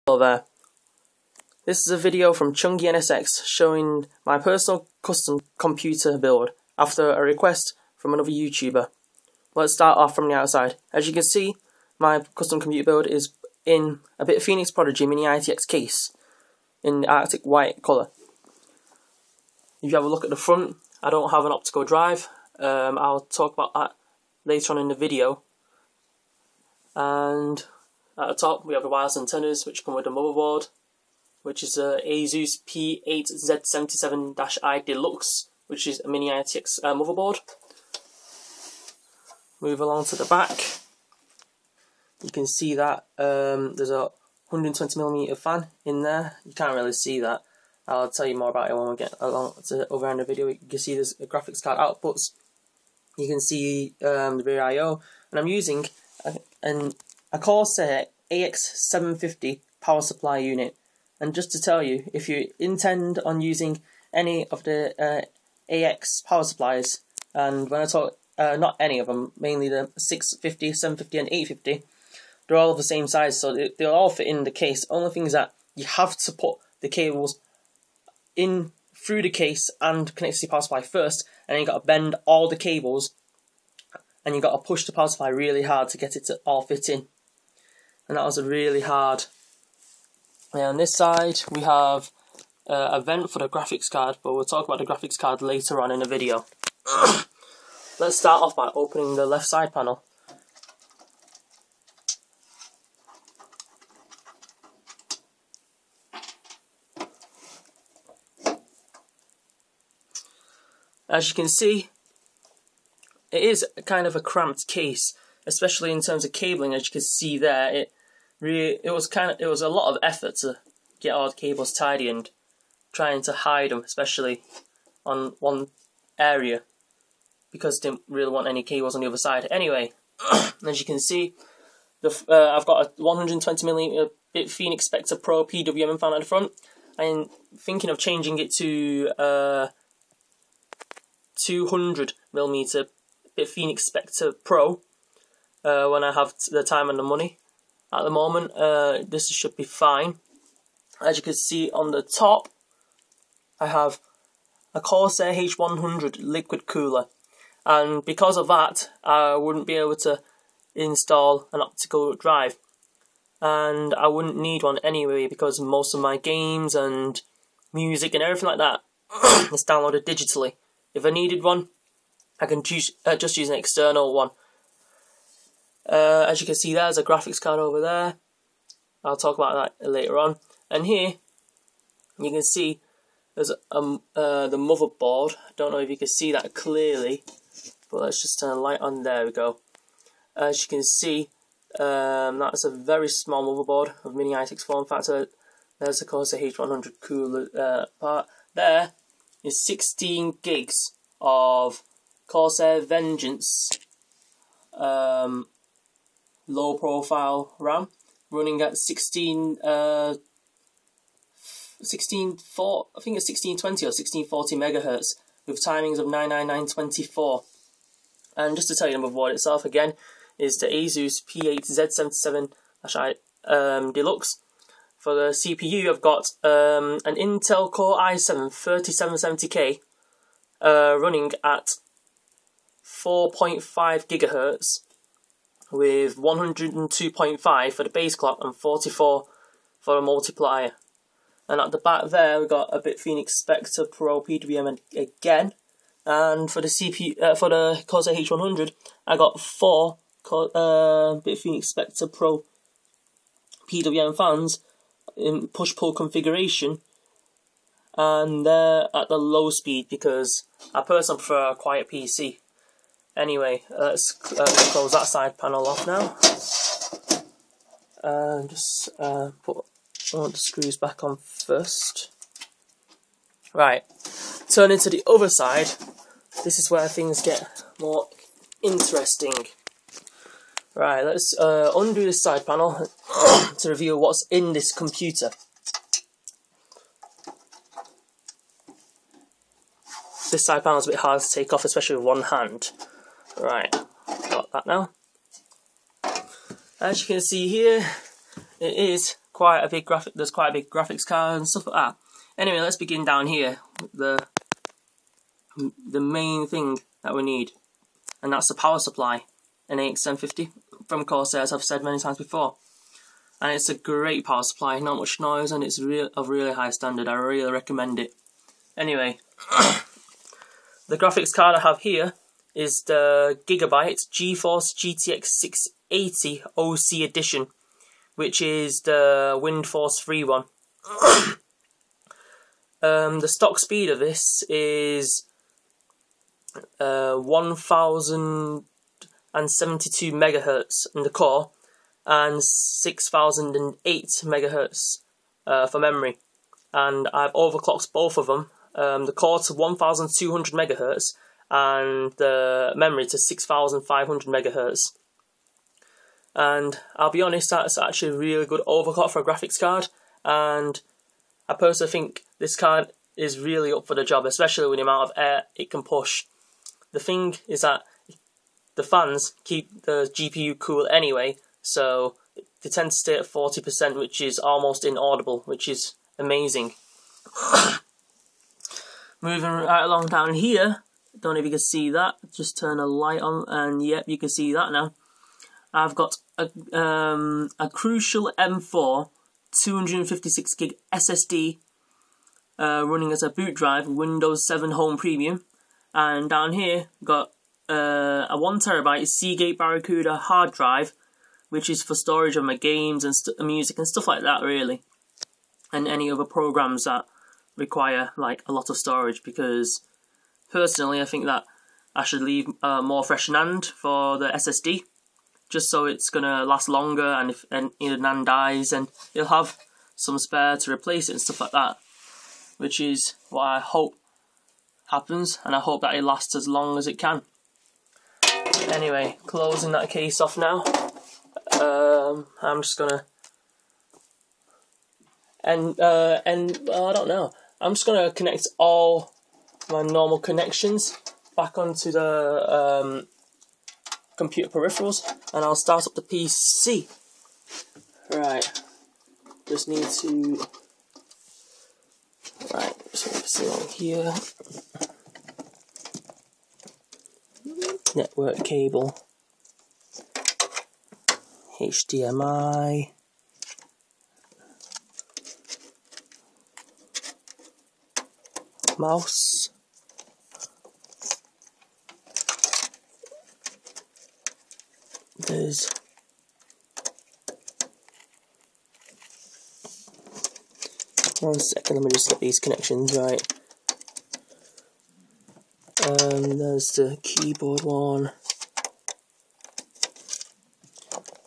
Hello there. This is a video from Chungy NSX showing my personal custom computer build after a request from another YouTuber. Let's start off from the outside. As you can see, my custom computer build is in a bit of Phoenix Prodigy Mini-ITX case in the Arctic white colour. If you have a look at the front, I don't have an optical drive. I'll talk about that later on in the video. And at the top we have the wireless antennas which come with the motherboard, which is a ASUS P8Z77-I Deluxe, which is a Mini-ITX motherboard. Move along to the back. You can see that there's a 120mm fan in there. You can't really see that. I'll tell you more about it when we get along to over in the video. You can see there's a graphics card outputs. You can see the rear I/O, and I'm using a Corsair AX750 power supply unit. And just to tell you, if you intend on using any of the AX power supplies, and when I talk not any of them, mainly the 650, 750 and 850, they're all of the same size, so they'll all fit in the case. Only thing is that you have to put the cables in through the case and connect to the power supply first, and then you got to bend all the cables, and you got to push the power supply really hard to get it to all fit in. And that was really hard. And on this side we have a vent for the graphics card, but we'll talk about the graphics card later on in the video. Let's start off by opening the left side panel. As you can see, it is kind of a cramped case, especially in terms of cabling. As you can see there, it was a lot of effort to get all the cables tidy and trying to hide them, especially on one area, because I didn't really want any cables on the other side. Anyway, as you can see, I've got a 120mm Phoenix Spectre Pro PWM fan at the front. I'm thinking of changing it to 200mm Phoenix Spectre Pro when I have the time and the money. At the moment, this should be fine. As you can see on the top, I have a Corsair H100 liquid cooler, and because of that, I wouldn't be able to install an optical drive, and I wouldn't need one anyway because most of my games and music and everything like that is downloaded digitally. If I needed one, I can just use an external one. As you can see, there's a graphics card over there. I'll talk about that later on. And here, you can see there's the motherboard. I don't know if you can see that clearly, but let's just turn the light on. There we go. As you can see, that's a very small motherboard of Mini-ITX form factor. There's the Corsair H100 cooler part. There is 16 gigs of Corsair Vengeance low profile RAM, running at 1640, I think it's 1620 or 1640 megahertz with timings of 99924. And just to tell you the motherboard itself again, is the ASUS P8Z77-I Deluxe. For the CPU, I've got an Intel Core i7-3770K running at 4.5 gigahertz with 102.5 for the base clock and 44 for the multiplier. And at the back there, we've got a bit Phoenix Spectre Pro PWM again. And for the CPU, for the Corsair H100, I got 4 bit Phoenix Spectre Pro PWM fans in push-pull configuration, and they're at the low speed because I personally prefer a quiet PC. Anyway, let's close that side panel off now. Just put one of the screws back on first. Right, turning to the other side, this is where things get more interesting. Right, let's undo this side panel to reveal what's in this computer. This side panel is a bit hard to take off, especially with one hand. Right, got that now. As you can see here, it is quite a big graphics card and stuff like that. Anyway, let's begin down here. The main thing that we need, and that's the power supply, an AX 1050 from Corsair, as I've said many times before. And it's a great power supply, not much noise, and it's of really high standard. I really recommend it. Anyway, the graphics card I have here is the Gigabyte GeForce GTX 680 OC edition, which is the WindForce 3 one. The stock speed of this is 1072 megahertz in the core and 6008 megahertz for memory. And I've overclocked both of them. The core to 1200 megahertz and the memory to 6500 megahertz. And I'll be honest, that's actually a really good overclock for a graphics card, and I personally think this card is really up for the job, especially with the amount of air it can push. The thing is that the fans keep the GPU cool anyway, so they tend to stay at 40%, which is almost inaudible, which is amazing. Moving right along down here, don't know if you can see that, just turn a light on and yep, you can see that now. I've got a Crucial M4 256 gig SSD running as a boot drive, Windows 7 Home Premium, and down here got a 1TB Seagate Barracuda hard drive, which is for storage of my games and music and stuff like that, really, and any other programs that require like a lot of storage, because personally I think that I should leave more fresh NAND for the SSD, just so it's gonna last longer, and if either NAND dies, and you'll have some spare to replace it and stuff like that, which is what I hope happens, and I hope that it lasts as long as it can. Anyway, closing that case off now. I'm just gonna I don't know. I'm just gonna connect all my normal connections back onto the computer peripherals, and I'll start up the PC. Right, just need to. Right, so it's along here. Network cable, HDMI, mouse, there's one second, let me just get these connections right. There's the keyboard one.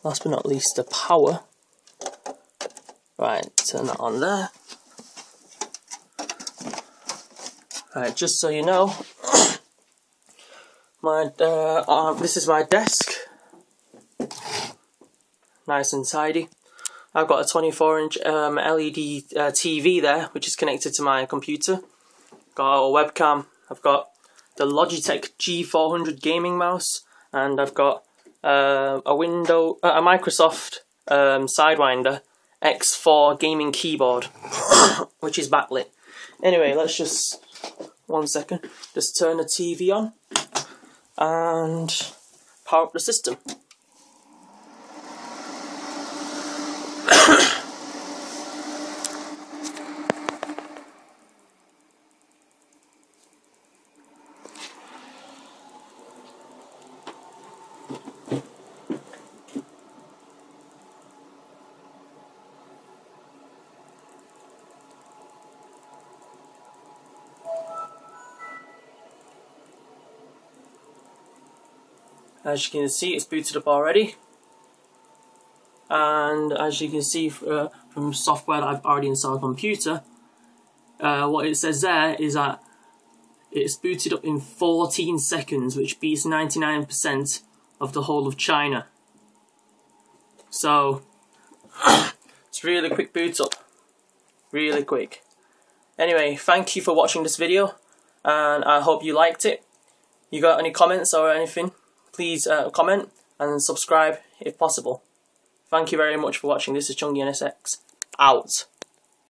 Last but not least, the power. Right, turn that on there. Right, just so you know, this is my desk. Nice and tidy. I've got a 24-inch LED TV there, which is connected to my computer. Got a webcam. I've got the Logitech G400 gaming mouse, and I've got a Microsoft Sidewinder X4 gaming keyboard, which is backlit. Anyway, let's just, one second, just turn the TV on and power up the system. As you can see, it's booted up already, and as you can see from software that I've already installed on the computer, what it says there is that it's booted up in 14 seconds, which beats 99% of the whole of China. So it's really quick boot up, really quick. Anyway, thank you for watching this video, and I hope you liked it. You got any comments or anything, please comment and subscribe if possible. Thank you very much for watching. This is Chungy NSX. out.